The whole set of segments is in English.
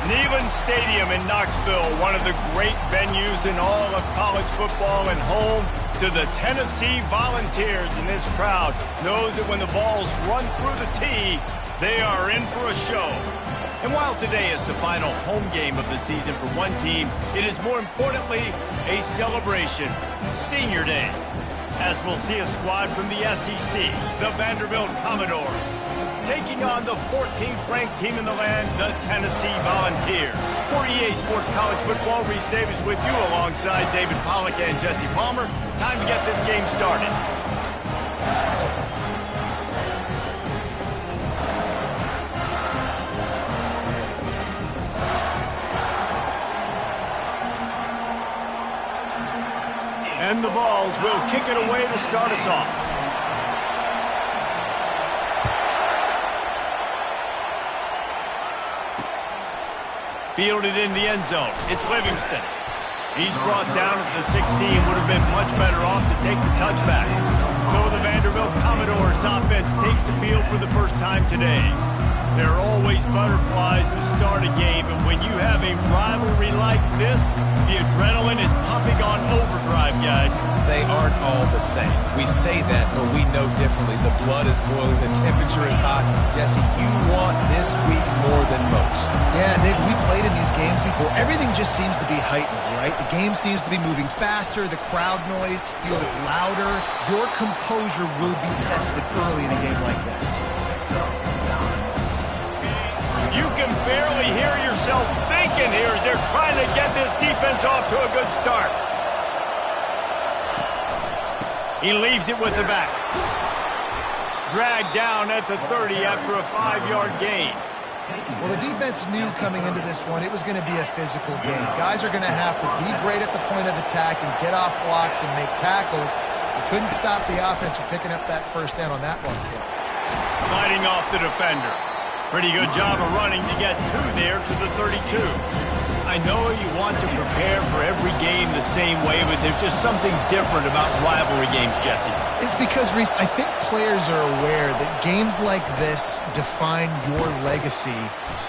Neyland Stadium in Knoxville, one of the great venues in all of college football and home to the Tennessee Volunteers. And this crowd knows that when the balls run through the tee, they are in for a show. And while today is the final home game of the season for one team, it is more importantly a celebration, Senior Day, as we'll see a squad from the SEC, the Vanderbilt Commodores, taking on the 14th ranked team in the land, the Tennessee Volunteers. For EA Sports College Football, Reese Davis with you alongside David Pollack and Jesse Palmer. Time to get this game started. And the Vols will kick it away to start us off. Fielded in the end zone. It's Livingston. He's brought down at the 16. Would have been much better off to take the touchback. So the Vanderbilt Commodores offense takes the field for the first time today. There are always butterflies to start a game, and when you have a rivalry like this, the adrenaline is pumping on overdrive, guys. They aren't all the same. We say that, but we know differently. The blood is boiling, the temperature is hot. Jesse, you want this week more than most. Yeah, David, we played in these games before. Everything just seems to be heightened, right? The game seems to be moving faster. The crowd noise feels louder. Your composure will be tested early in a game like this. You can barely hear yourself thinking here as they're trying to get this defense off to a good start. He leaves it with the back. Dragged down at the 30 after a 5-yard gain. Well, the defense knew coming into this one it was going to be a physical game. Guys are going to have to be great at the point of attack and get off blocks and make tackles. They couldn't stop the offense from picking up that first down on that one play. Fighting off the defender. Pretty good job of running to get there to the 32. I know you want to prepare for every game the same way, but there's just something different about rivalry games, Jesse. It's because, Reese, I think players are aware that games like this define your legacy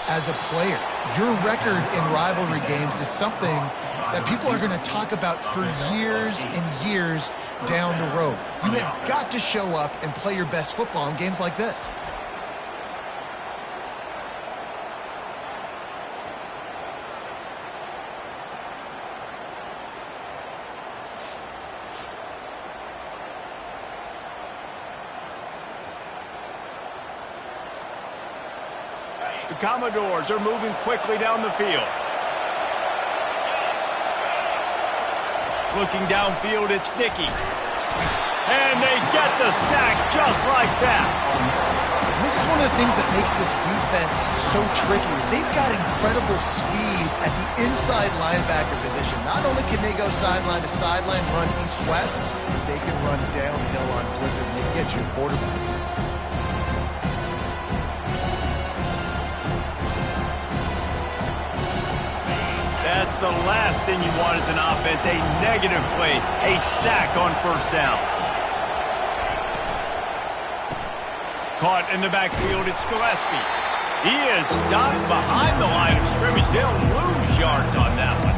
as a player. Your record in rivalry games is something that people are going to talk about for years and years down the road. You have got to show up and play your best football in games like this. The Commodores are moving quickly down the field. Looking downfield, it's Dickey. And they get the sack just like that. And this is one of the things that makes this defense so tricky is they've got incredible speed at the inside linebacker position. Not only can they go sideline to sideline, run east-west, but they can run downhill on blitzes and they can get to your quarterback. That's the last thing you want as an offense, a negative play, a sack on first down. Caught in the backfield, it's Gillespie. He is stopped behind the line of scrimmage. They'll lose yards on that one.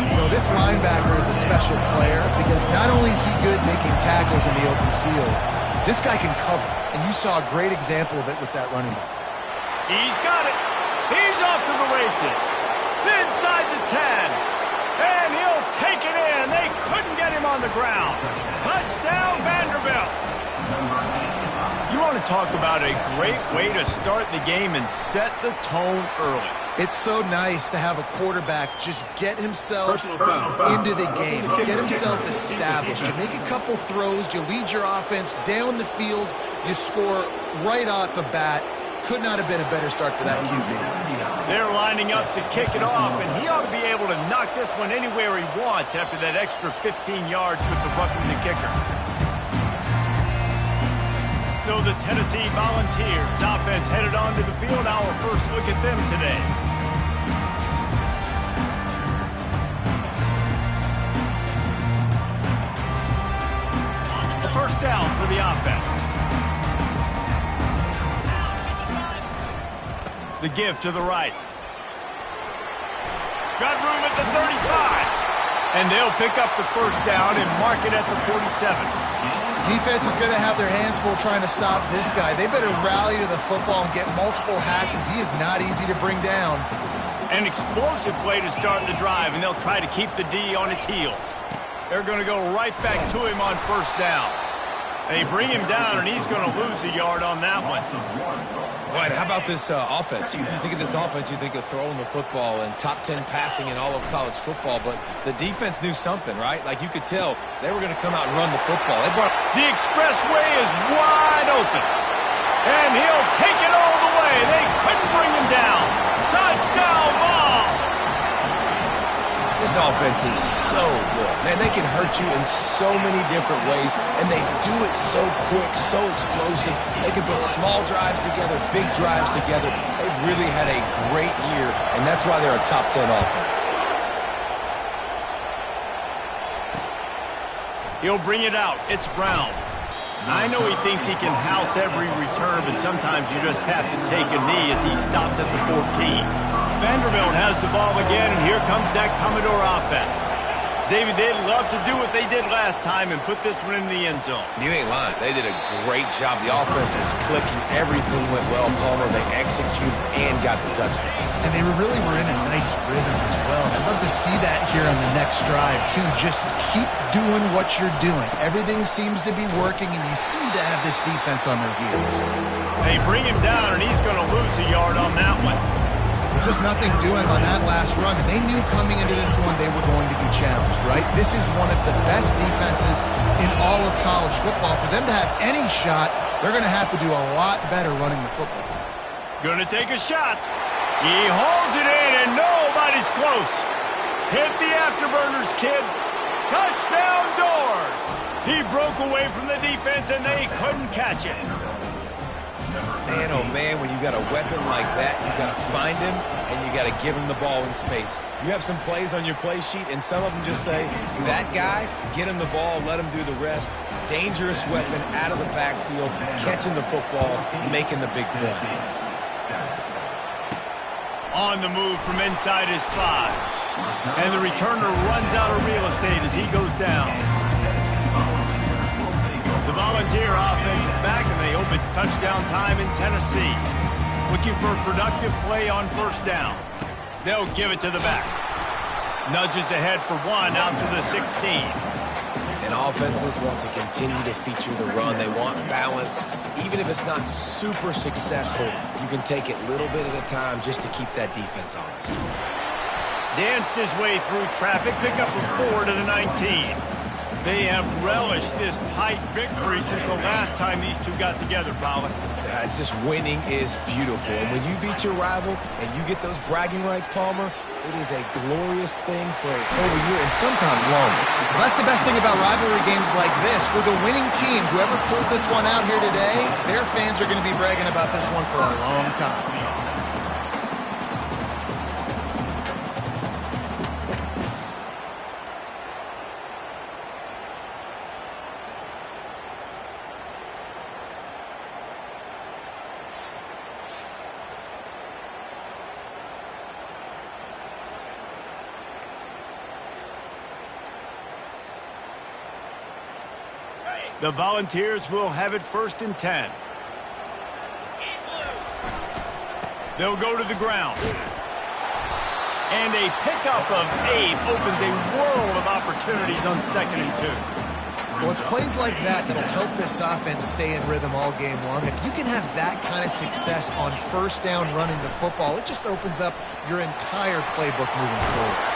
You know, this linebacker is a special player because not only is he good making tackles in the open field, this guy can cover. And you saw a great example of it with that running back. He's got it. He's off to the races. Inside the 10, and he'll take it in. They couldn't get him on the ground. Touchdown, Vanderbilt. You want to talk about a great way to start the game and set the tone early. It's so nice to have a quarterback just get himself into the game, get himself established. You make a couple throws, you lead your offense down the field, you score right off the bat. Could not have been a better start for that QB. They're lining up to kick it off, and he ought to be able to knock this one anywhere he wants after that extra 15 yards with the roughing the kicker. So the Tennessee Volunteers offense headed onto the field. Our first look at them today. A first down for the offense. The give to the right. Got room at the 35. And they'll pick up the first down and mark it at the 47. Defense is going to have their hands full trying to stop this guy. They better rally to the football and get multiple hats because he is not easy to bring down. An explosive play to start the drive, and they'll try to keep the D on its heels. They're going to go right back to him on first down. They bring him down, and he's going to lose a yard on that one. Right, how about this offense? You think of this offense, you think of throwing the football and top 10 passing in all of college football, but the defense knew something, right? Like you could tell they were going to come out and run the football. The expressway is wide open, and he'll take it all the way. They couldn't bring him down. Touchdown ball! This offense is so good. Man, they can hurt you in so many different ways, and they do it so quick, so explosive. They can put small drives together, big drives together. They've really had a great year, and that's why they're a top 10 offense. He'll bring it out. It's Brown. I know he thinks he can house every return, but sometimes you just have to take a knee as he stopped at the 14. Vanderbilt has the ball again, and here comes that Commodore offense. David, they'd love to do what they did last time and put this one in the end zone. You ain't lying. They did a great job. The offense was clicking. Everything went well, Palmer. They executed and got the touchdown. And they really were in a nice rhythm as well. I'd love to see that here on the next drive, too. Just keep doing what you're doing. Everything seems to be working, and you seem to have this defense on their heels. They bring him down, and he's going to lose a yard on that one. Just nothing doing on that last run, and they knew coming into this one they were going to be challenged, right? This is one of the best defenses in all of college football. For them to have any shot, they're going to have to do a lot better running the football. Going to take a shot. He holds it in, and nobody's close. Hit the afterburners, kid. Touchdown Doors. He broke away from the defense, and they couldn't catch it. Man, oh man, when you got a weapon like that, you got to find him, and you got to give him the ball in space. You have some plays on your play sheet, and some of them just say, that guy, get him the ball, let him do the rest. Dangerous weapon out of the backfield, catching the football, making the big play. On the move from inside his 5. And the returner runs out of real estate as he goes down. The Volunteer offense is back, and they hope it's touchdown time in Tennessee. Looking for a productive play on first down. They'll give it to the back. Nudges ahead for 1 out to the 16. And offenses want to continue to feature the run. They want balance. Even if it's not super successful, you can take it little bit at a time just to keep that defense honest. Danced his way through traffic, pick up a 4 to the 19. They have relished this tight victory since the last time these two got together, Paula. It's just winning is beautiful. And when you beat your rival and you get those bragging rights, Palmer, it is a glorious thing for a whole year and sometimes longer. Well, that's the best thing about rivalry games like this. For the winning team, whoever pulls this one out here today, their fans are going to be bragging about this one for a long time. The Volunteers will have it 1st and 10. They'll go to the ground. And a pickup of 8 opens a world of opportunities on 2nd and 2. Well, it's plays like that that'll help this offense stay in rhythm all game long. If you can have that kind of success on first down running the football, it just opens up your entire playbook moving forward.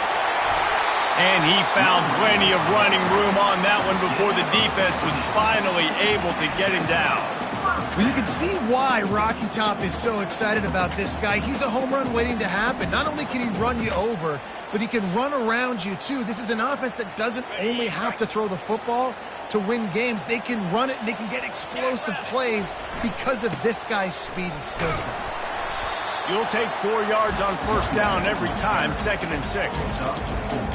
And he found plenty of running room on that one before the defense was finally able to get him down. Well, you can see why Rocky Top is so excited about this guy. He's a home run waiting to happen. Not only can he run you over, but he can run around you too. This is an offense that doesn't only have to throw the football to win games. They can run it and they can get explosive plays because of this guy's speed and skill set. You'll take 4 yards on first down every time, 2nd and 6.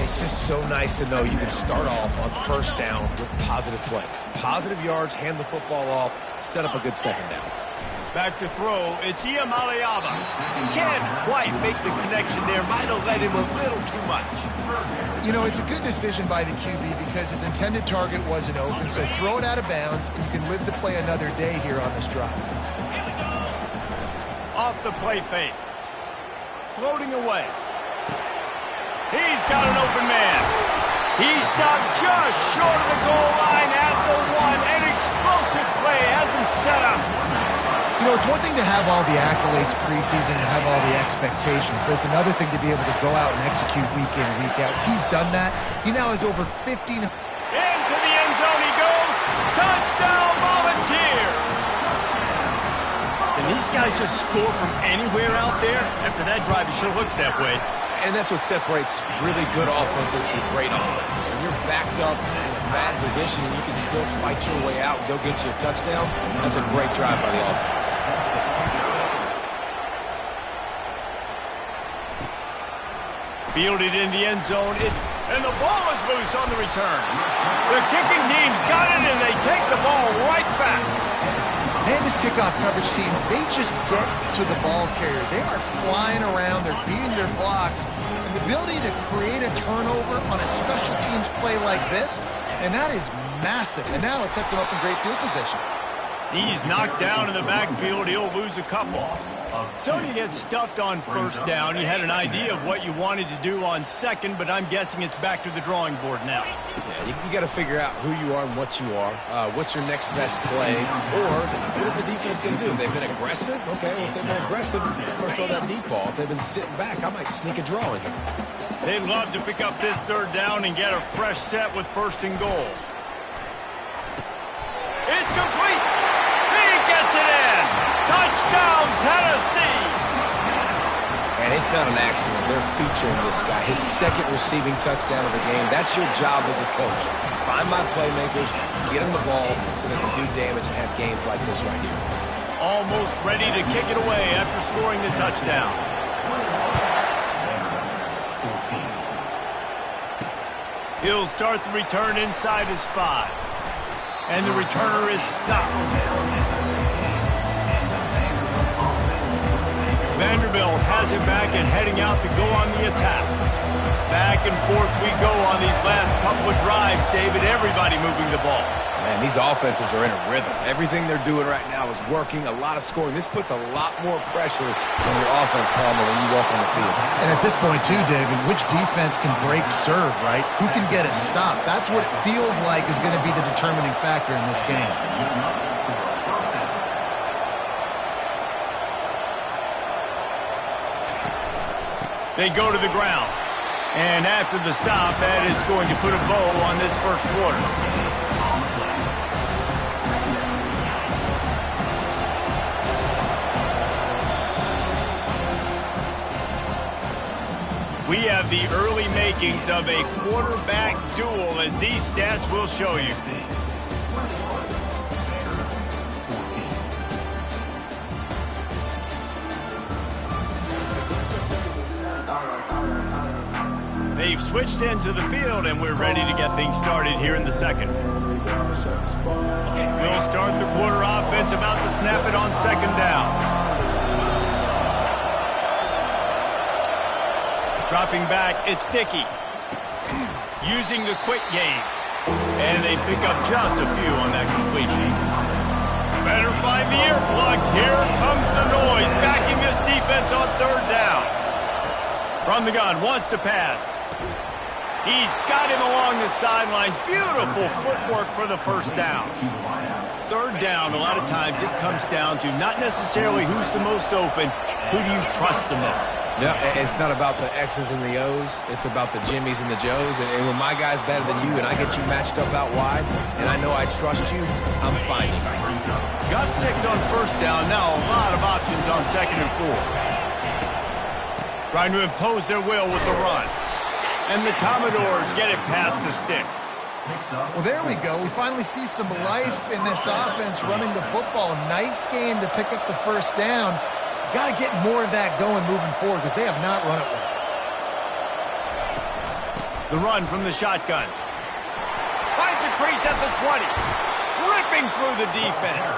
It's just so nice to know you can start off on first down with positive plays. Positive yards, hand the football off, set up a good second down. Back to throw, it's Iamaleava. Can't quite make the connection there. Might have let him a little too much. You know, it's a good decision by the QB because his intended target wasn't open, so throw it out of bounds, and you can live to play another day here on this drive. Off the play fake. Floating away. He's got an open man. He stopped just short of the goal line at the one. An explosive play has him set up. You know, it's one thing to have all the accolades preseason and have all the expectations, but it's another thing to be able to go out and execute week in, week out. He's done that. He now has over 15. Into the end zone he goes. Touchdown, Volunteers. And these guys just score from anywhere out there. After that drive, it sure looks that way. And that's what separates really good offenses from great offenses. When you're backed up in a bad position and you can still fight your way out and go get you a touchdown, that's a great drive by the offense. Fielded in the end zone, and the ball is loose on the return. The kicking team's got it, and they take the ball right back. Man, this kickoff coverage team, they just get to the ball carrier. They are flying around. They're beating their blocks. And the ability to create a turnover on a special teams play like this, and that is massive. And now it sets them up in great field position. He's knocked down in the backfield. He'll lose a couple. So you get stuffed on first down. You had an idea of what you wanted to do on second, but I'm guessing it's back to the drawing board now. Yeah, you got to figure out who you are and what you are. What's your next best play? Or what is the defense going to do? They've been aggressive? Okay, well, if they've been aggressive, I'm going to throw that deep ball. If they've been sitting back, I might sneak a draw in here. They'd love to pick up this third down and get a fresh set with first and goal. It's complete. He gets it in. Touchdown, Tennessee. And it's not an accident. They're featuring this guy. His second receiving touchdown of the game. That's your job as a coach. Find my playmakers, get them the ball so they can do damage and have games like this right here. Almost ready to kick it away after scoring the touchdown. He'll start the return inside his 5. And the returner is stopped. Vanderbilt has it back and heading out to go on the attack. Back and forth we go on these last couple of drives, David. Everybody moving the ball. Man, these offenses are in a rhythm. Everything they're doing right now is working, a lot of scoring. This puts a lot more pressure on your offense, Palmer, when you walk on the field. And at this point, too, David, which defense can break serve, right? Who can get a stop? That's what it feels like is going to be the determining factor in this game. They go to the ground. And after the stop, that is going to put a bow on this first quarter. We have the early makings of a quarterback duel, as these stats will show you. They've switched ends of the field, and we're ready to get things started here in the second. We'll start the quarter offense, about to snap it on second down. Dropping back, it's Dickey. Using the quick game. And they pick up just a few on that completion. Better find the ear plugged. Here comes the noise, backing this defense on third down. From the gun, wants to pass. He's got him along the sideline. Beautiful footwork for the first down. Third down, a lot of times it comes down to not necessarily who's the most open, who do you trust the most? Yeah, it's not about the X's and the O's. It's about the Jimmies and the Joes. And when my guy's better than you and I get you matched up out wide, and I know I trust you, I'm finding you. Got 6 on first down. Now a lot of options on second and 4. Trying to impose their will with the run. And the Commodores get it past the sticks. Well, there we go. We finally see some life in this offense running the football. Nice game to pick up the first down. Got to get more of that going moving forward because they have not run it well. The run from the shotgun. Finds a crease at the 20. Ripping ripping through the defense.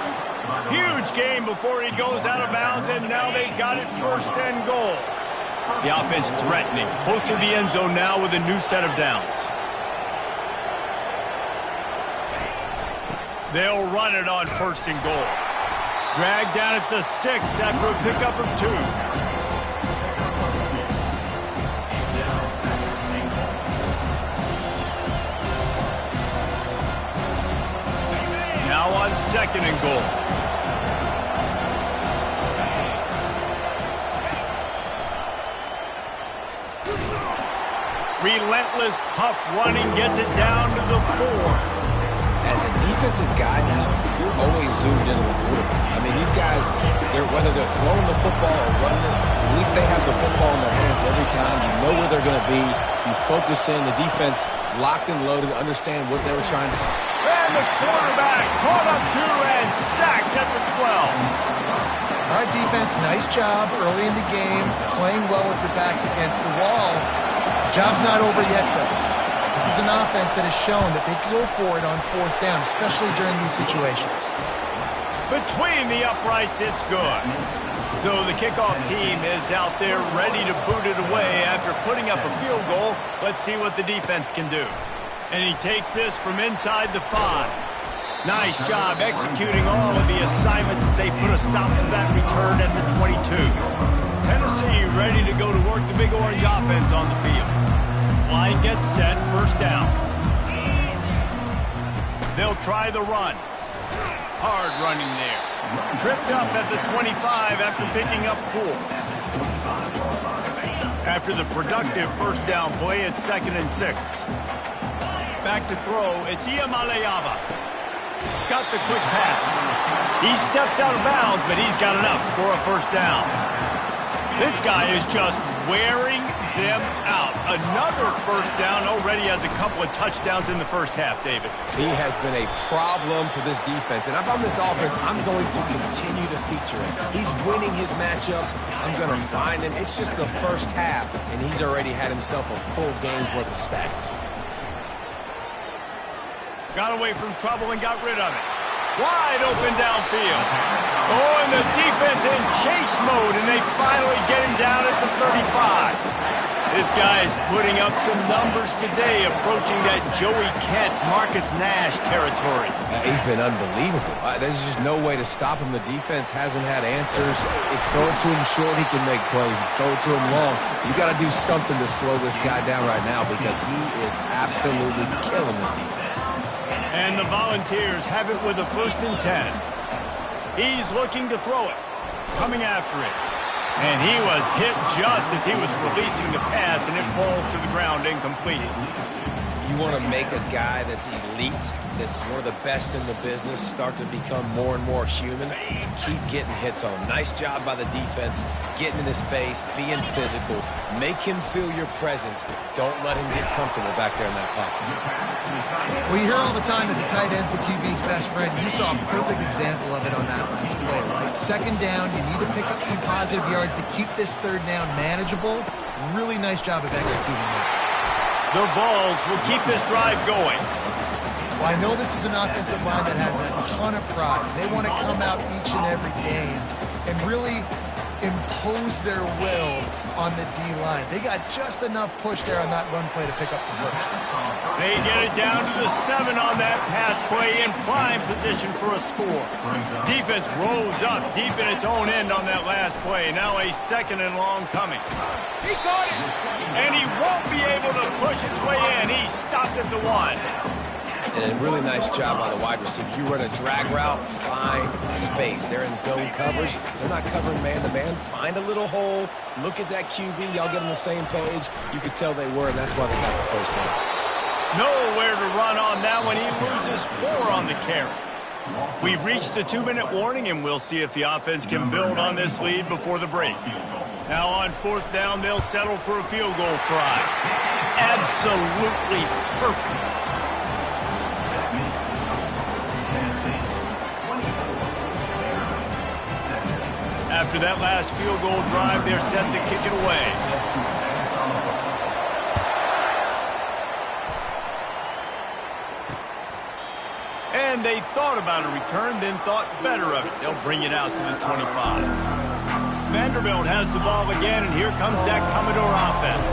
Huge gain before he goes out of bounds, and now they've got it 1st and goal. The offense threatening, close to the end zone now with a new set of downs. They'll run it on 1st and goal. Dragged down at the 6 after a pickup of 2. Now on 2nd and goal. Relentless, tough running gets it down to the 4. As a defensive guy now, you're always zoomed in on the quarterback. I mean, these guys, whether they're throwing the football or running it, at least they have the football in their hands every time. You know where they're going to be. You focus in. The defense locked and loaded, understand what they were trying to do. And the quarterback caught up 2 and sacked at the 12. All right, defense, nice job early in the game, playing well with your backs against the wall. Job's not over yet, though. This is an offense that has shown that they go for it on 4th down, especially during these situations. Between the uprights, it's good. So the kickoff team is out there ready to boot it away after putting up a field goal. Let's see what the defense can do. And he takes this from inside the 5. Nice job executing all of the assignments as they put a stop to that return at the 22. Tennessee ready to go to work the Big Orange offense on the field. Line gets set, 1st down. They'll try the run. Hard running there. Tripped up at the 25 after picking up 4. After the productive 1st down play, it's 2nd and 6. Back to throw, it's Iamaleava. Got the quick pass. He steps out of bounds, but he's got enough for a 1st down. This guy is just wearing them out. Another 1st down, already has a couple of touchdowns in the 1st half, David. He has been a problem for this defense, and if I'm this offense, I'm going to continue to feature him. He's winning his matchups. I'm going to find him. It's just the 1st half, and he's already had himself a full game's worth of stats. Got away from trouble and got rid of it. Wide open downfield. Oh, and the defense in chase mode, and they finally get him down at the 35. This guy is putting up some numbers today, approaching that Joey Kent, Marcus Nash territory. He's been unbelievable. There's just no way to stop him. The defense hasn't had answers. It's thrown to him short, he can make plays. It's thrown to him long. You got to do something to slow this guy down right now because he is absolutely killing this defense. And the Volunteers have it with a 1st and 10. He's looking to throw it. Coming after it. And he was hit just as he was releasing the pass, and it falls to the ground incomplete. You want to make a guy that's elite, that's one of the best in the business, start to become more and more human, keep getting hits on him. Nice job by the defense, getting in his face, being physical. Make him feel your presence. Don't let him get comfortable back there in that pocket. Well, you hear all the time that the tight end's the QB's best friend. You saw a perfect example of it on that last play, right? 2nd down, you need to pick up some positive yards to keep this 3rd down manageable. Really nice job of executing that. The Vols will keep this drive going. Well, I know this is an offensive line that has a ton of pride. They want to come out each and every game and really impose their will on the D-line. They got just enough push there on that run play to pick up the 1st. They get it down to the 7 on that pass play in prime position for a score. Defense rolls up deep in its own end on that last play. Now a 2nd and long coming. He caught it! And he won't be able to push his way in. He stopped at the 1. And a really nice job by the wide receiver. You run a drag route, find space. They're in zone coverage. They're not covering man-to-man. Find a little hole. Look at that QB. Y'all get on the same page. You could tell they were, and that's why they got the 1st down. Nowhere to run on that one. He loses 4 on the carry. We've reached the 2-minute warning, and we'll see if the offense can build on this lead before the break. Now on 4th down, they'll settle for a field goal try. Absolutely perfect. After that last field goal drive, they're set to kick it away. And they thought about a return, then thought better of it. They'll bring it out to the 25. Vanderbilt has the ball again, and here comes that Commodore offense.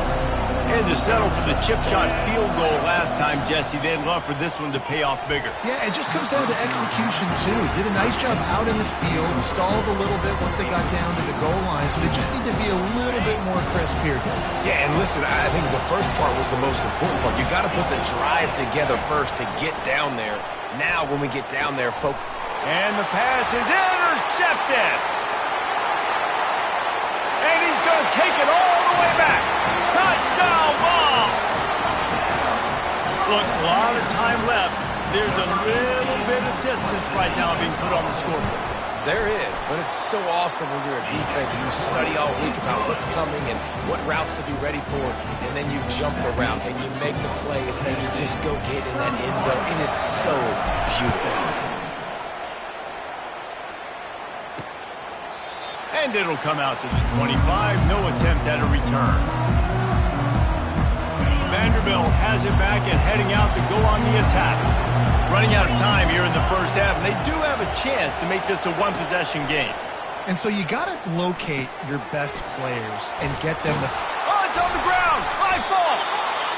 They had to settle for the chip shot field goal last time, Jesse. They'd love for this one to pay off bigger. Yeah, it just comes down to execution, too. Did a nice job out in the field, stalled a little bit once they got down to the goal line, so they just need to be a little bit more crisp here. Yeah, and listen, I think the first part was the most important part. You got to put the drive together first to get down there. Now, when we get down there, folks. And the pass is intercepted. And he's going to take it all the way back. Touchdown ball. Look, a lot of time left. There's a little bit of distance right now being put on the scoreboard. There is, but it's so awesome when you're a defense and you study all week about what's coming and what routes to be ready for, and then you jump the route and you make the plays and you just go get in that end zone. It is so beautiful. And it'll come out to the 25. No attempt at a return. Vanderbilt has it back and heading out to go on the attack. Running out of time here in the first half, and they do have a chance to make this a one-possession game. And so you got to locate your best players and get them the... Oh, it's on the ground! High ball!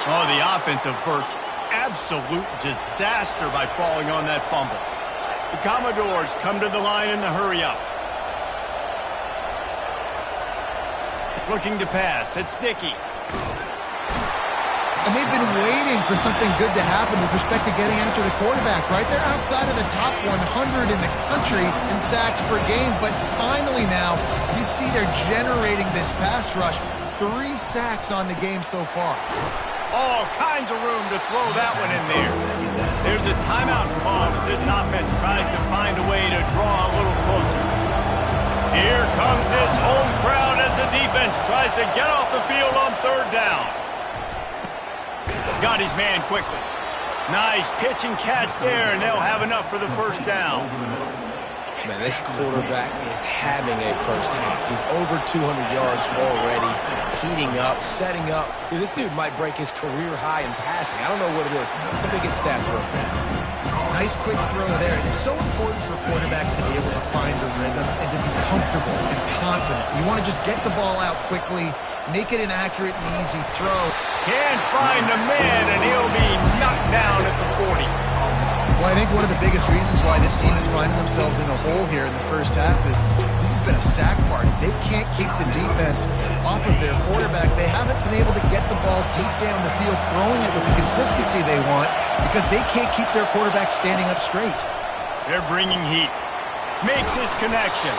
Oh, the offense averts absolute disaster by falling on that fumble. The Commodores come to the line in the hurry-up. Looking to pass. It's Dickey. And they've been waiting for something good to happen with respect to getting after the quarterback, right? They're outside of the top 100 in the country in sacks per game, but finally now you see they're generating this pass rush. 3 sacks on the game so far. All kinds of room to throw that one in there. There's a timeout call as this offense tries to find a way to draw a little closer. Here comes this home crowd as the defense tries to get off the field on third down. Got his man quickly. Nice pitch and catch there, and they'll have enough for the first down. Man, this quarterback is having a first half. He's over 200 yards already, heating up, setting up. Dude, this dude might break his career high in passing. I don't know what it is. Somebody get stats for him. Nice quick throw there. And it's so important for quarterbacks to be able to find a rhythm and to be comfortable and confident. You want to just get the ball out quickly, make it an accurate and easy throw. Can't find the man, and he'll be knocked down at the 40. Well, I think one of the biggest reasons why this team is finding themselves in a hole here in the first half is this has been a sack party. They can't keep the defense off of their quarterback. They haven't been able to get the ball deep down the field, throwing it with the consistency they want because they can't keep their quarterback standing up straight. They're bringing heat. Makes his connection.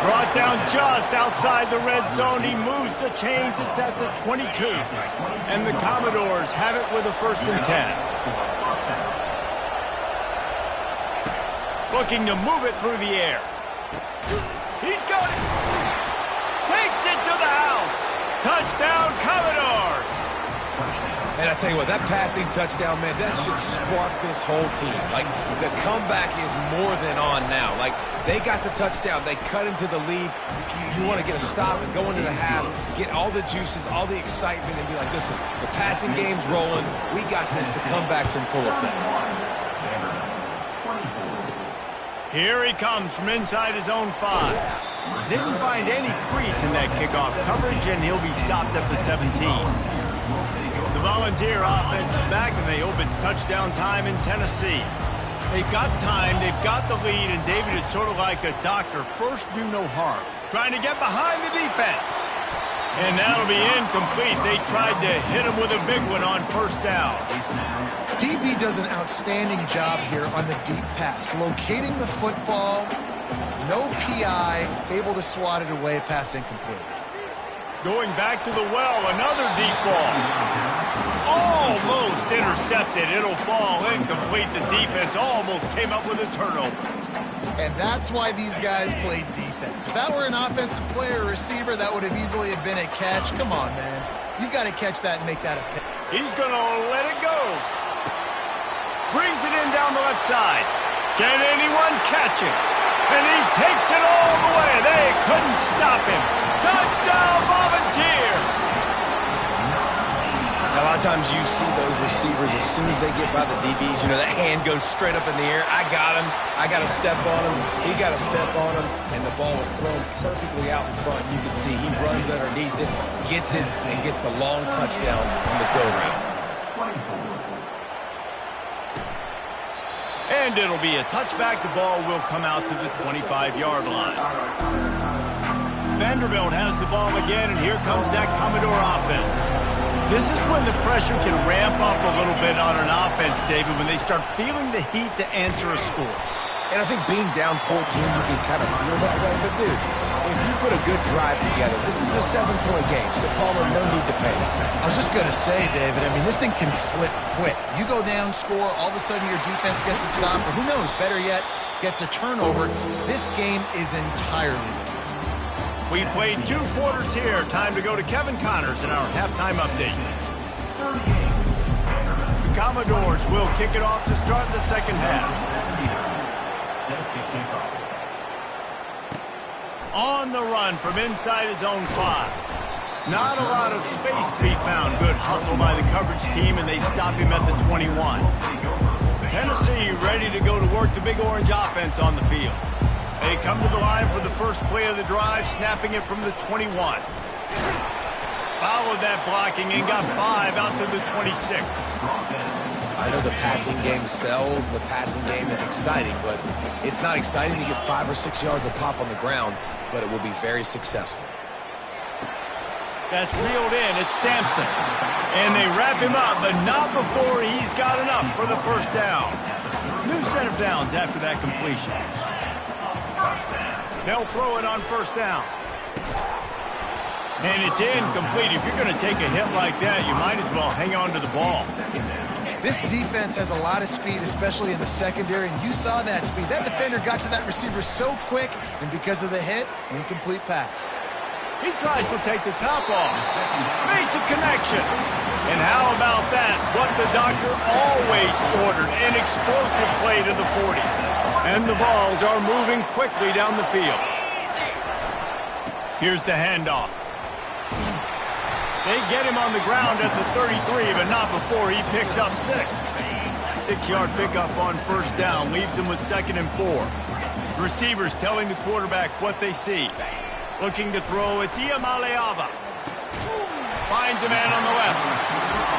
Brought down just outside the red zone. He moves the chains. It's at the 22. And the Commodores have it with a 1st and 10. Looking to move it through the air. He's got it. Takes it to the house. Touchdown, Commodores. And I tell you what, that passing touchdown, man, that should spark this whole team. Like, the comeback is more than on now. Like, they got the touchdown. They cut into the lead. You want to get a stop and go into the half, get all the juices, all the excitement, and be like, listen, the passing game's rolling. We got this. The comeback's in full effect. Here he comes from inside his own 5. Didn't find any crease in that kickoff coverage, and he'll be stopped at the 17. The Volunteer offense is back, and they hope it's touchdown time in Tennessee. They've got time, they've got the lead, and David is sort of like a doctor. First, do no harm. Trying to get behind the defense. And that'll be incomplete. They tried to hit him with a big one on 1st down. DB does an outstanding job here on the deep pass, locating the football, no PI, able to swat it away, pass incomplete. Going back to the well, another deep ball. Almost intercepted. It'll fall incomplete. The defense almost came up with a turnover. And that's why these guys played defense. If that were an offensive player or receiver, that would have easily have been a catch. Come on, man. You've got to catch that and make that a pick. He's going to let it go. Brings it in down the left side. Can anyone catch him? And he takes it all the way. They couldn't stop him. Touchdown, Volunteer! A lot of times you see those receivers, as soon as they get by the DBs, you know, that hand goes straight up in the air. I got him. I got to step on him. He got to step on him. And the ball was thrown perfectly out in front. You can see he runs underneath it, gets it, and gets the long touchdown on the go route. And it'll be a touchback. The ball will come out to the 25-yard line. Vanderbilt has the ball again, and here comes that Commodore offense. This is when the pressure can ramp up a little bit on an offense, David, when they start feeling the heat to answer a score. And I think being down 14, you can kind of feel that way. But, dude, if you put a good drive together, this is a 7-point game, so Palmer, no need to panic. I was just going to say, David, I mean, this thing can flip quick. You go down, score, all of a sudden your defense gets a stop, or who knows, better yet, gets a turnover. This game is entirely different. We played 2 quarters here. Time to go to Kevin Connors in our halftime update. The Commodores will kick it off to start the second half. On the run from inside his own 5. Not a lot of space to be found. Good hustle by the coverage team, and they stop him at the 21. Tennessee ready to go to work the Big Orange offense on the field. They come to the line for the first play of the drive, snapping it from the 21. Followed that blocking and got 5 out to the 26. I know the passing game sells, and the passing game is exciting, but it's not exciting to get 5 or 6 yards of pop on the ground, but it will be very successful. That's reeled in. It's Sampson. And they wrap him up, but not before he's got enough for the first down. New set of downs after that completion. They'll throw it on first down. And it's incomplete. If you're going to take a hit like that, you might as well hang on to the ball. This defense has a lot of speed, especially in the secondary, and you saw that speed. That defender got to that receiver so quick, and because of the hit, incomplete pass. He tries to take the top off. Makes a connection. And how about that? What the doctor always ordered, an explosive play to the 40. And the balls are moving quickly down the field. Here's the handoff. They get him on the ground at the 33, but not before he picks up 6. 6-yard pickup on first down leaves him with 2nd and 4. Receivers telling the quarterback what they see. Looking to throw, it's Iamaleava. Finds a man on the left.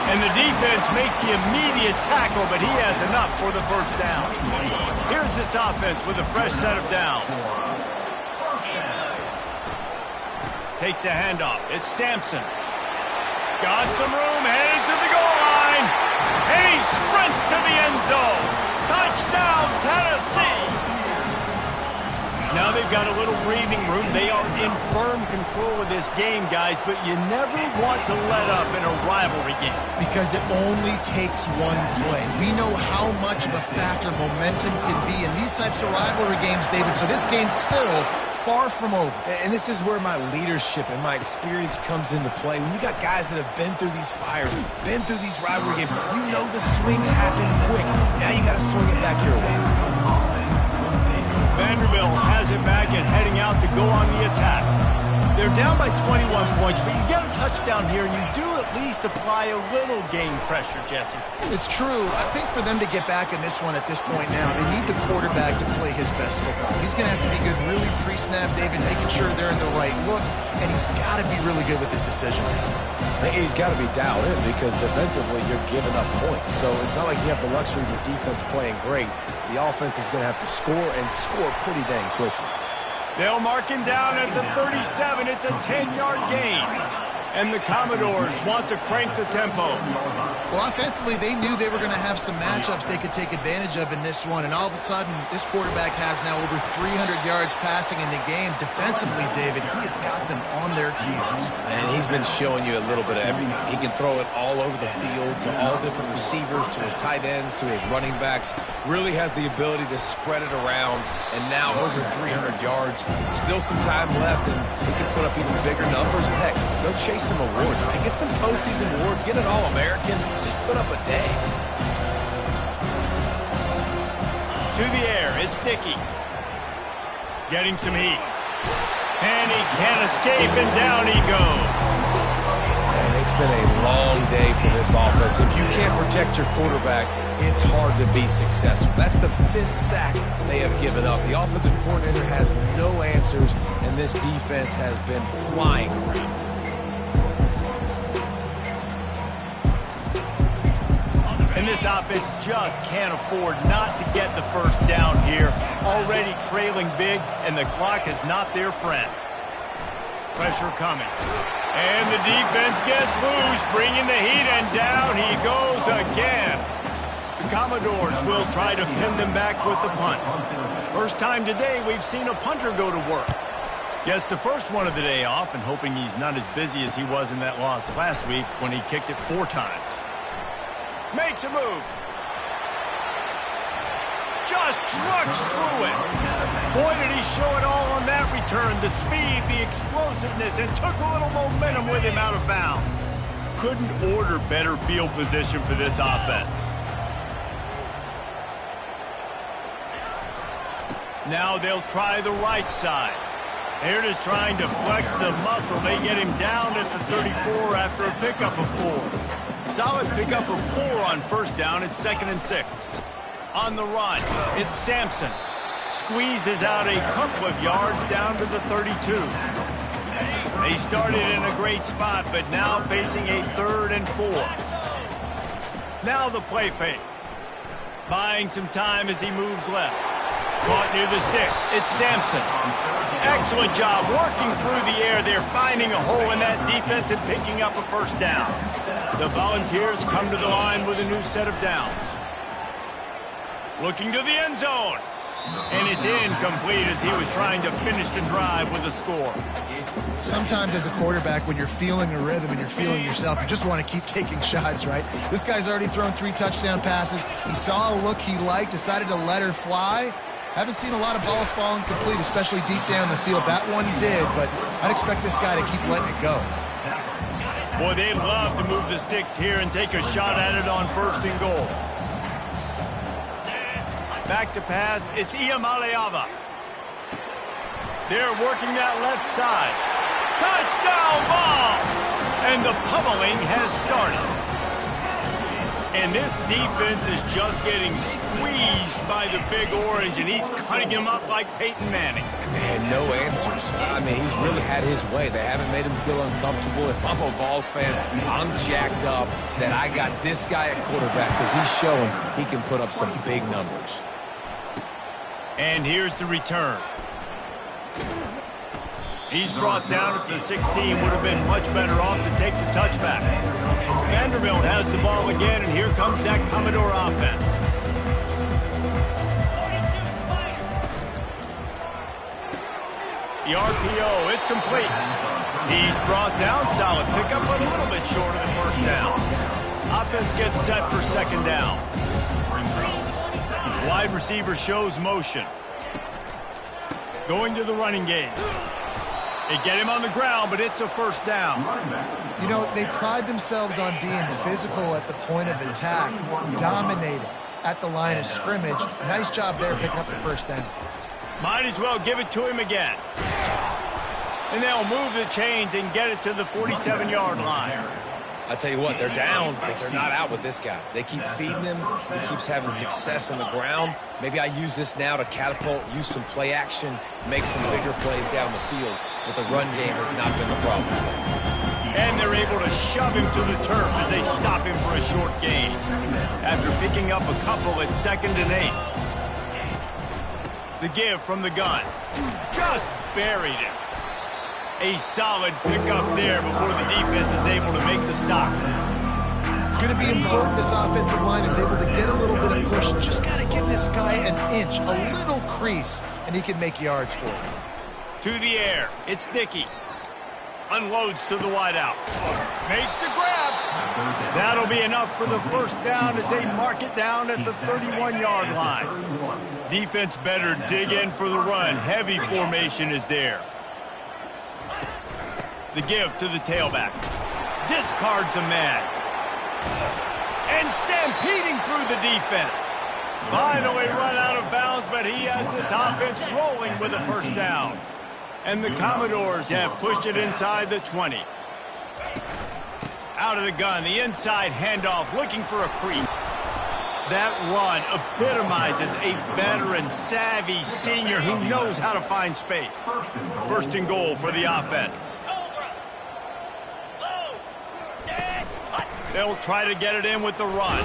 And the defense makes the immediate tackle, but he has enough for the first down. Here's this offense with a fresh set of downs. Takes the handoff. It's Sampson. Got some room, headed to the goal line. And he sprints to the end zone. Touchdown, Tennessee. Now they've got a little breathing room. They are in firm control of this game, guys, but you never want to let up in a rivalry game. Because it only takes one play. We know how much of a factor momentum can be in these types of rivalry games, David, so this game's still far from over. And this is where my leadership and my experience comes into play. When you got guys that have been through these fires, been through these rivalry games, you know the swings happen quick. Now you got to swing it back your way. Vanderbilt has it back and heading out to go on the attack. They're down by 21 points, but you get a touchdown here, and you do at least apply a little game pressure, Jesse. It's true. I think for them to get back in this one at this point now, they need the quarterback to play his best football. He's going to have to be good really pre-snap, David, making sure they're in the right looks, and he's got to be really good with his decision. He's got to be dialed in because defensively you're giving up points. So it's not like you have the luxury of your defense playing great. The offense is going to have to score and score pretty dang quickly. They'll mark him down at the 37. It's a 10-yard gain. And the Commodores want to crank the tempo. Well, offensively, they knew they were going to have some matchups they could take advantage of in this one. And all of a sudden, this quarterback has now over 300 yards passing in the game. Defensively, David, he has got them on their heels. And he's been showing you a little bit of everything. He can throw it all over the field to all different receivers, to his tight ends, to his running backs. Really has the ability to spread it around. And now over 300 yards. Still some time left, and he can put up even bigger numbers. And heck, go chase some awards. I mean, get some postseason awards. Get an All-American. Just put up a day. To the air, it's Dickey. Getting some heat. And he can't escape, and down he goes. And It's been a long day for this offense. If you can't protect your quarterback, it's hard to be successful. That's the 5th sack they have given up. The offensive coordinator has no answers, and this defense has been flying around. And this offense just can't afford not to get the first down here. Already trailing big, and the clock is not their friend. Pressure coming. And the defense gets loose, bringing the heat, and down he goes again. The Commodores will try to pin them back with the punt. First time today we've seen a punter go to work. Gets the first one of the day off, and hoping he's not as busy as he was in that loss last week when he kicked it 4 times. Makes a move. Just trucks through it. Boy, did he show it all on that return. The speed, the explosiveness, and took a little momentum with him out of bounds. Couldn't order better field position for this offense. Now they'll try the right side. They're just trying to flex the muscle. They get him down at the 34 after a pickup of 4. Solid pickup of 4 on first down. It's 2nd and 6. On the run, it's Sampson. Squeezes out a couple of yards down to the 32. They started in a great spot, but now facing a 3rd and 4. Now the play fake. Buying some time as he moves left. Caught near the sticks. It's Sampson. Excellent job working through the air. They're finding a hole in that defense and picking up a first down. The Volunteers come to the line with a new set of downs. Looking to the end zone. And it's incomplete as he was trying to finish the drive with a score. Sometimes as a quarterback, when you're feeling a rhythm and you're feeling yourself, you just want to keep taking shots, right? This guy's already thrown 3 touchdown passes. He saw a look he liked, decided to let her fly. Haven't seen a lot of balls falling complete, especially deep down the field. That one did, but I'd expect this guy to keep letting it go. Boy, they love to move the sticks here and take a shot at it on 1st and goal. Back to pass, it's Iamaleava. They're working that left side. Touchdown ball! And the pummeling has started. And this defense is just getting squeezed by the Big Orange, and he's cutting him up like Peyton Manning. Man, no answers. I mean, he's really had his way. They haven't made him feel uncomfortable. If I'm a Vols fan, I'm jacked up that I got this guy at quarterback because he's showing he can put up some big numbers. And here's the return. He's brought down at the 16. Would have been much better off to take the touchback. Vanderbilt has the ball again, and here comes that Commodore offense. The RPO, it's complete. He's brought down, solid pickup, but a little bit short of the first down. Offense gets set for 2nd down. Wide receiver shows motion. Going to the running game. They get him on the ground, but it's a first down. You know, they pride themselves on being physical at the point of attack, dominating at the line of scrimmage. Nice job there picking up the first down. Might as well give it to him again. And they'll move the chains and get it to the 47-yard line. I tell you what, they're down, but they're not out with this guy. They keep feeding him. He keeps having success on the ground. Maybe I use this now to catapult, use some play action, make some bigger plays down the field. But the run game has not been the problem. And they're able to shove him to the turf as they stop him for a short gain. After picking up a couple at 2nd and 8. The give from the gun. Just buried him. A solid pickup there before the defense is able to make the stop. It's going to be important this offensive line is able to get a little bit of push. Just got to give this guy an inch, a little crease, and he can make yards for it. To the air, it's Dickey. Unloads to the wideout. Makes the grab. That'll be enough for the first down as they mark it down at the 31-yard line. Defense better dig in for the run. Heavy formation is there. The give to the tailback. Discards a man. And stampeding through the defense. Finally run out of bounds, but he has this offense rolling with a first down. And the Commodores have pushed it inside the 20. Out of the gun, the inside handoff, looking for a crease. That run epitomizes a veteran, savvy senior who knows how to find space. First and goal for the offense. They'll try to get it in with the run.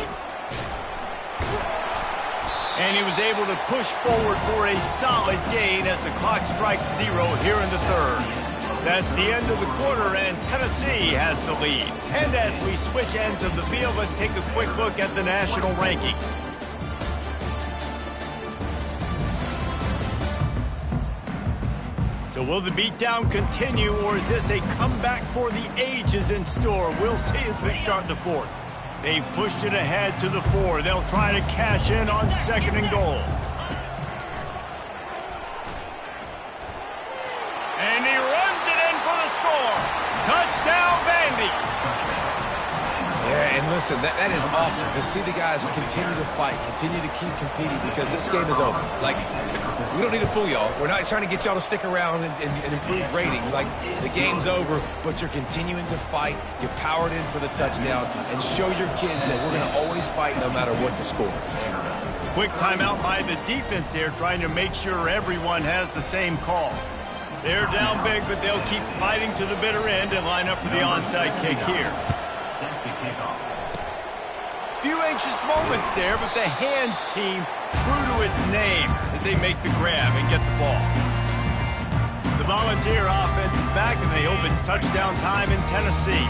And he was able to push forward for a solid gain as the clock strikes 0 here in the third. That's the end of the quarter, and Tennessee has the lead. And as we switch ends of the field, let's take a quick look at the national rankings. So will the beatdown continue, or is this a comeback for the ages in store? We'll see as we start the fourth. They've pushed it ahead to the 4. They'll try to cash in on second and goal. And he runs it in for the score. Touchdown, Vandy. Yeah, and listen, that is awesome to see the guys continue to fight, continue to keep competing, because this game is over. Like, we don't need to fool y'all. We're not trying to get y'all to stick around and improve ratings. Like, the game's over, but you're continuing to fight. You powered in for the touchdown, and show your kids that we're going to always fight no matter what the score is. Quick timeout by the defense there, trying to make sure everyone has the same call. They're down big, but they'll keep fighting to the bitter end and line up for the onside kick here. Few anxious moments there, but the hands team true to its name as they make the grab and get the ball. The Volunteer offense is back, and they hope it's touchdown time in Tennessee.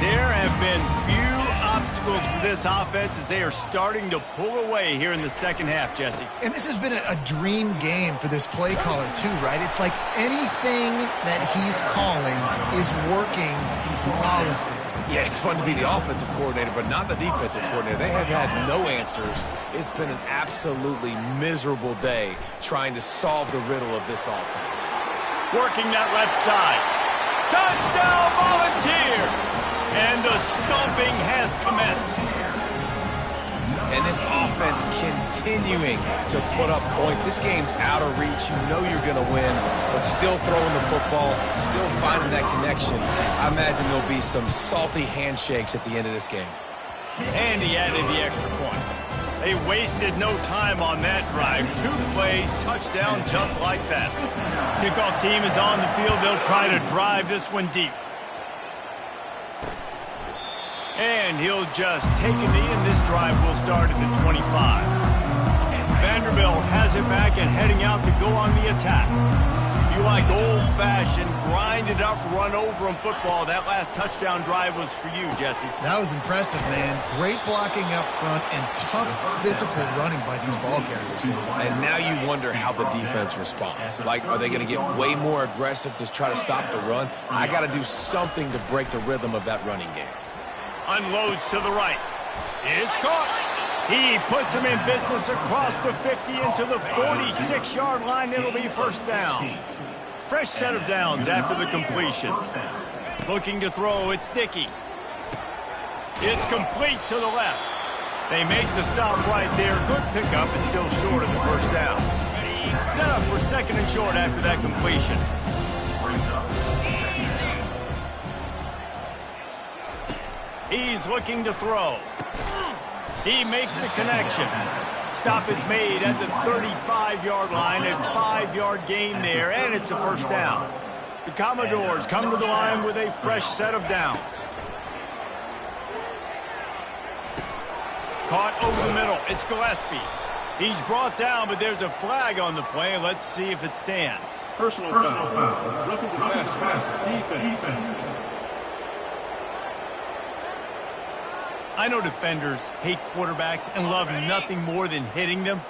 There have been few obstacles for this offense as they are starting to pull away here in the second half, Jesse. And this has been a dream game for this play caller too, right? It's like anything that he's calling is working flawlessly. Yeah, it's fun to be the offensive coordinator, but not the defensive coordinator. They have had no answers. It's been an absolutely miserable day trying to solve the riddle of this offense. Working that left side. Touchdown, Volunteers! And the stomping has commenced. And this offense continuing to put up points. This game's out of reach. You know you're going to win, but still throwing the football, still finding that connection. I imagine there'll be some salty handshakes at the end of this game. And he added the extra point. They wasted no time on that drive. 2 plays, touchdown just like that. Kickoff team is on the field. They'll try to drive this one deep. And he'll just take a knee, and this drive will start at the 25. Vanderbilt has it back and heading out to go on the attack. If you like old-fashioned, grind-it-up, run-over-'em football, that last touchdown drive was for you, Jesse. That was impressive, man. Great blocking up front and tough physical running by these ball carriers. And now you wonder how the defense responds. Like, are they going to get way more aggressive to try to stop the run? I got to do something to break the rhythm of that running game. Unloads to the right. It's caught. He puts him in business across the 50 into the 46-yard line. It'll be first down. Fresh set of downs after the completion. Looking to throw, it's Dickey. It's complete to the left. They make the stop right there. Good pickup, but still short of the first down. Set up for second and short after that completion. He's looking to throw. He makes the connection. Stop is made at the 35-yard line. A 5-yard gain there, and it's a first down. The Commodores come to the line with a fresh set of downs. Caught over the middle. It's Gillespie. He's brought down, but there's a flag on the play. Let's see if it stands. Personal foul. Roughing the passer. Defense. I know defenders hate quarterbacks and love nothing more than hitting them,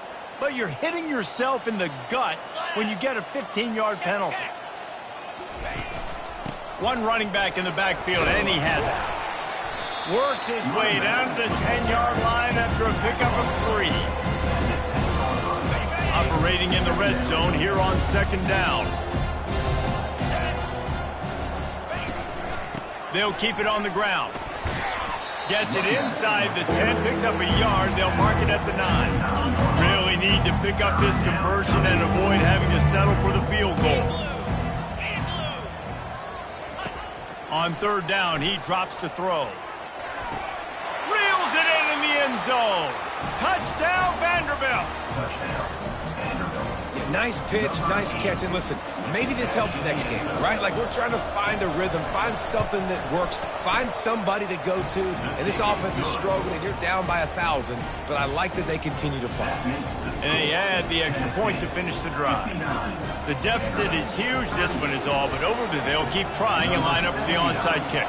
but you're hitting yourself in the gut when you get a 15-yard penalty. One running back in the backfield, and he has it. Works his way down to the 10-yard line after a pickup of 3. Operating in the red zone here on second down. They'll keep it on the ground. Gets it inside the 10, picks up a yard. They'll mark it at the 9. Really need to pick up this conversion and avoid having to settle for the field goal. On third down, he drops to throw. Reels it in the end zone. Touchdown, Vanderbilt. Yeah, nice pitch, nice catch. And listen, maybe this helps next game, right? Like, we're trying to find a rhythm, find something that works, find somebody to go to. And this offense is struggling, and you're down by 1,000. But I like that they continue to fight. And they add the extra point to finish the drive. The deficit is huge. This one is all but over, but they'll keep trying and line up for the onside kick.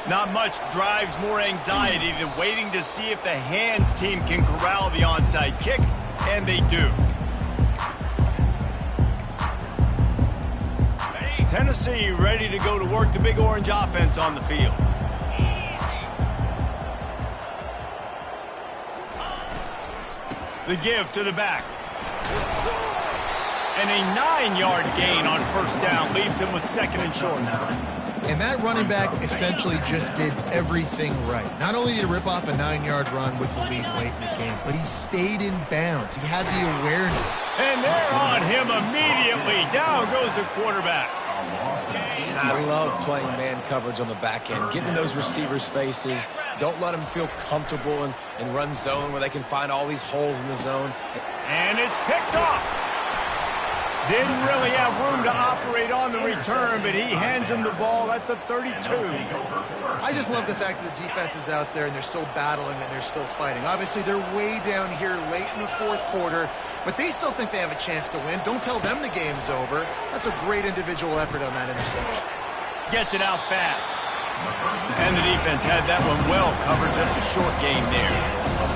Not much drives more anxiety than waiting to see if the hands team can corral the onside kick, and they do. Tennessee ready to go to work the Big Orange offense on the field. The give to the back. And a 9-yard gain on first down leaves him with second and short. And that running back essentially just did everything right. Not only did he rip off a 9-yard run with the lead late in the game, but he stayed in bounds. He had the awareness. And they're on him immediately. Down goes the quarterback. And I love playing man coverage on the back end, getting in those receivers' faces. Don't let them feel comfortable and run zone where they can find all these holes in the zone. And it's picked off. Didn't really have room to operate on the return, but he hands him the ball at the 32. I just love the fact that the defense is out there and they're still battling and they're still fighting. Obviously, they're way down here late in the fourth quarter, but they still think they have a chance to win. Don't tell them the game's over. That's a great individual effort on that interception. Gets it out fast. And the defense had that one well covered, just a short game there.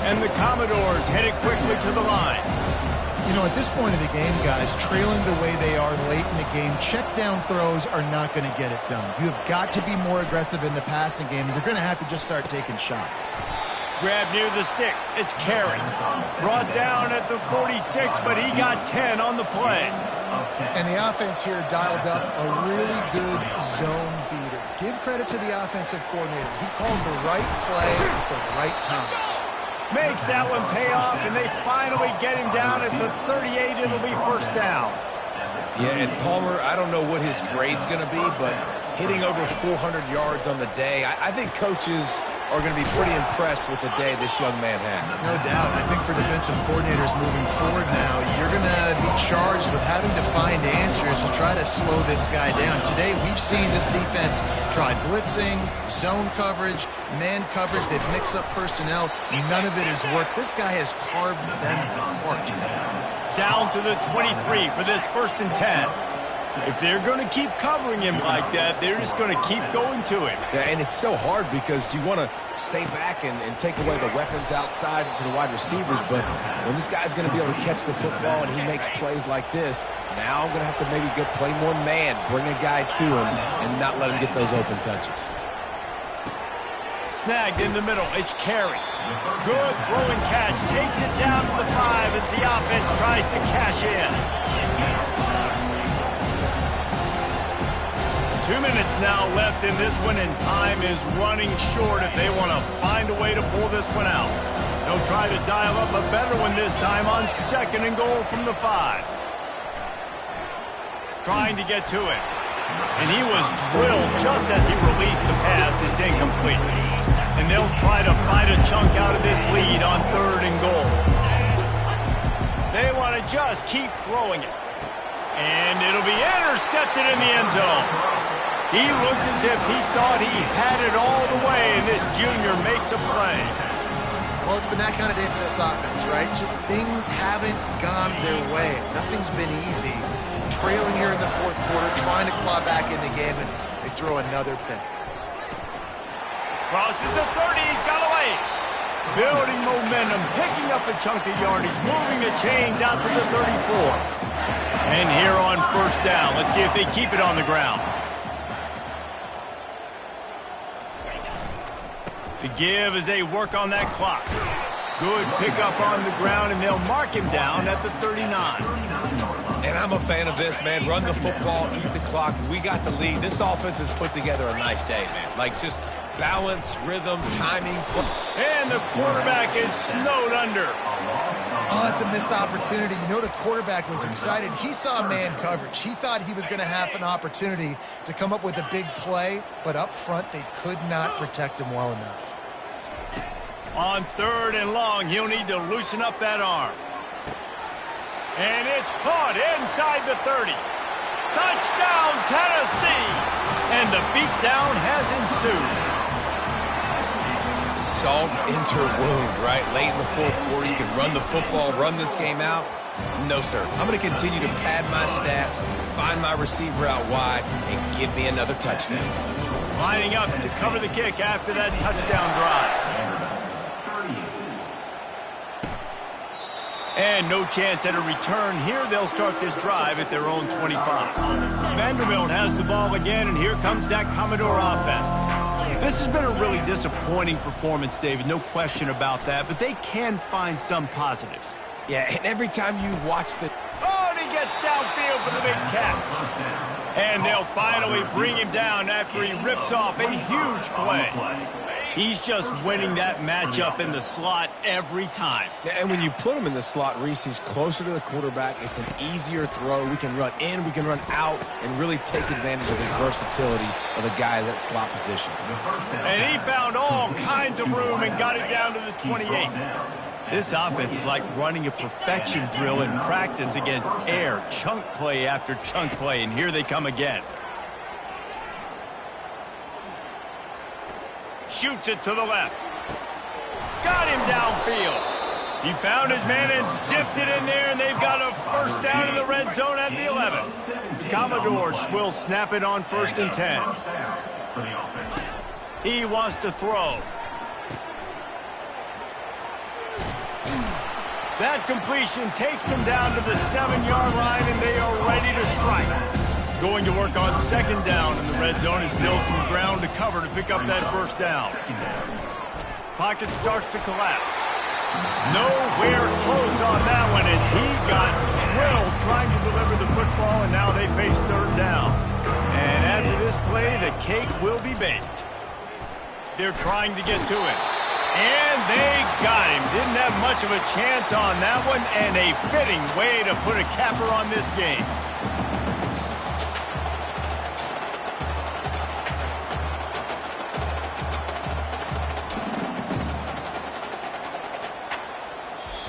And the Commodores headed quickly to the line. You know, at this point of the game, guys, trailing the way they are late in the game, check down throws are not going to get it done. You have got to be more aggressive in the passing game. You're going to have to just start taking shots. Grab near the sticks. It's Carey. Brought down at the 46, but he got 10 on the play. And the offense here dialed up a really good zone beater. Give credit to the offensive coordinator. He called the right play at the right time. Makes that one pay off, and they finally get him down at the 38. It'll be first down. Yeah, and Palmer, I don't know what his grade's going to be, but hitting over 400 yards on the day, I think coaches are going to be pretty impressed with the day this young man had. No doubt. I think for defensive coordinators moving forward now, you're going to be charged with having to find answers to try to slow this guy down. Today, we've seen this defense try blitzing, zone coverage, man coverage. They've mixed up personnel. None of it has worked. This guy has carved them apart. Down to the 23 for this 1st and 10. If they're going to keep covering him like that, they're just going to keep going to him. Yeah, and it's so hard because you want to stay back and take away the weapons outside to the wide receivers, but when this guy's going to be able to catch the football and he makes plays like this, now I'm going to have to maybe go play more man, bring a guy to him, and not let him get those open touches. Snagged in the middle. It's Carey. Good throwing catch. Takes it down to the 5 as the offense tries to cash in. 2 minutes now left in this one, and time is running short if they want to find a way to pull this one out. They'll try to dial up a better one this time on 2nd and goal from the 5. Trying to get to it. And he was drilled just as he released the pass. It's incomplete. And they'll try to bite a chunk out of this lead on 3rd and goal. They want to just keep throwing it. And it'll be intercepted in the end zone. He looked as if he thought he had it all the way, and this junior makes a play. Well, it's been that kind of day for this offense, right? Just things haven't gone their way. Nothing's been easy. Trailing here in the 4th quarter, trying to claw back in the game, and they throw another pick. Crosses the 30, he's got away. Building momentum, picking up a chunk of yardage, moving the chains out to the 34. And here on 1st down, let's see if they keep it on the ground. The give as they work on that clock. Good pickup on the ground, and they'll mark him down at the 39. And I'm a fan of this, man. Run the football, eat the clock. We got the lead. This offense has put together a nice day, man. Like, just balance, rhythm, timing. And the quarterback is snowed under. Oh, it's a missed opportunity. You know the quarterback was excited. He saw man coverage. He thought he was going to have an opportunity to come up with a big play, but up front they could not protect him well enough. On 3rd and long, he'll need to loosen up that arm. And it's caught inside the 30. Touchdown, Tennessee! And the beatdown has ensued. Salt into her wound, right? Late in the 4th quarter, you can run the football, run this game out. No, sir. I'm going to continue to pad my stats, find my receiver out wide, and give me another touchdown. Lining up to cover the kick after that touchdown drive. And no chance at a return here. They'll start this drive at their own 25. Vanderbilt has the ball again, and here comes that Commodore offense. This has been a really disappointing performance, David, no question about that, but they can find some positives. Yeah, and every time you watch the... Oh, and he gets downfield for the big catch. And they'll finally bring him down after he rips off a huge play. He's just winning that matchup in the slot every time. And when you put him in the slot, Reese, he's closer to the quarterback. It's an easier throw. We can run in, we can run out, and really take advantage of his versatility of the guy in that slot position. And he found all kinds of room and got it down to the 28. This offense is like running a perfection drill in practice against air, chunk play after chunk play, and here they come again. Shoots it to the left. Got him downfield. He found his man and zipped it in there, and they've got a first down in the red zone at the 11. The Commodores will snap it on 1st and 10. He wants to throw. That completion takes him down to the 7-yard line, and they are ready to strike. Going to work on 2nd down in the red zone. Is still some ground to cover to pick up that first down. Pocket starts to collapse. Nowhere close on that one as he got drilled trying to deliver the football, and now they face 3rd down. And after this play, the cake will be baked. They're trying to get to him. And they got him. Didn't have much of a chance on that one, and a fitting way to put a capper on this game.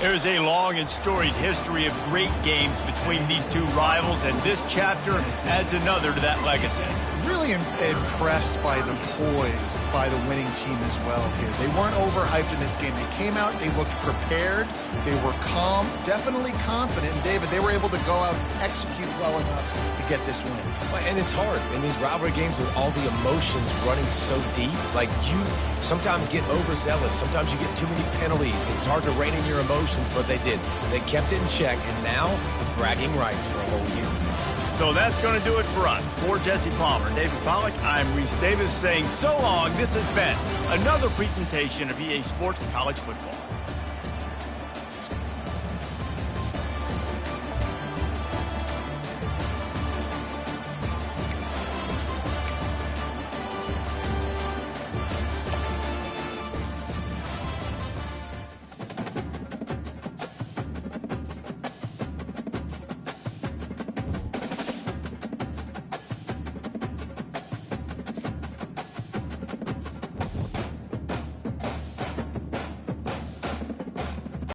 There's a long and storied history of great games between these two rivals, and this chapter adds another to that legacy. Really impressed by the poise by the winning team as well here. They weren't overhyped in this game. They came out, they looked prepared, they were calm, definitely confident. And David, they were able to go out and execute well enough to get this win. And it's hard in these rivalry games with all the emotions running so deep. Like, you sometimes get overzealous. Sometimes you get too many penalties. It's hard to rein in your emotions, but they did. They kept it in check, and now bragging rights for a whole year. So that's going to do it for us. For Jesse Palmer, David Pollack, I'm Reese Davis saying so long. This has been another presentation of EA Sports College Football.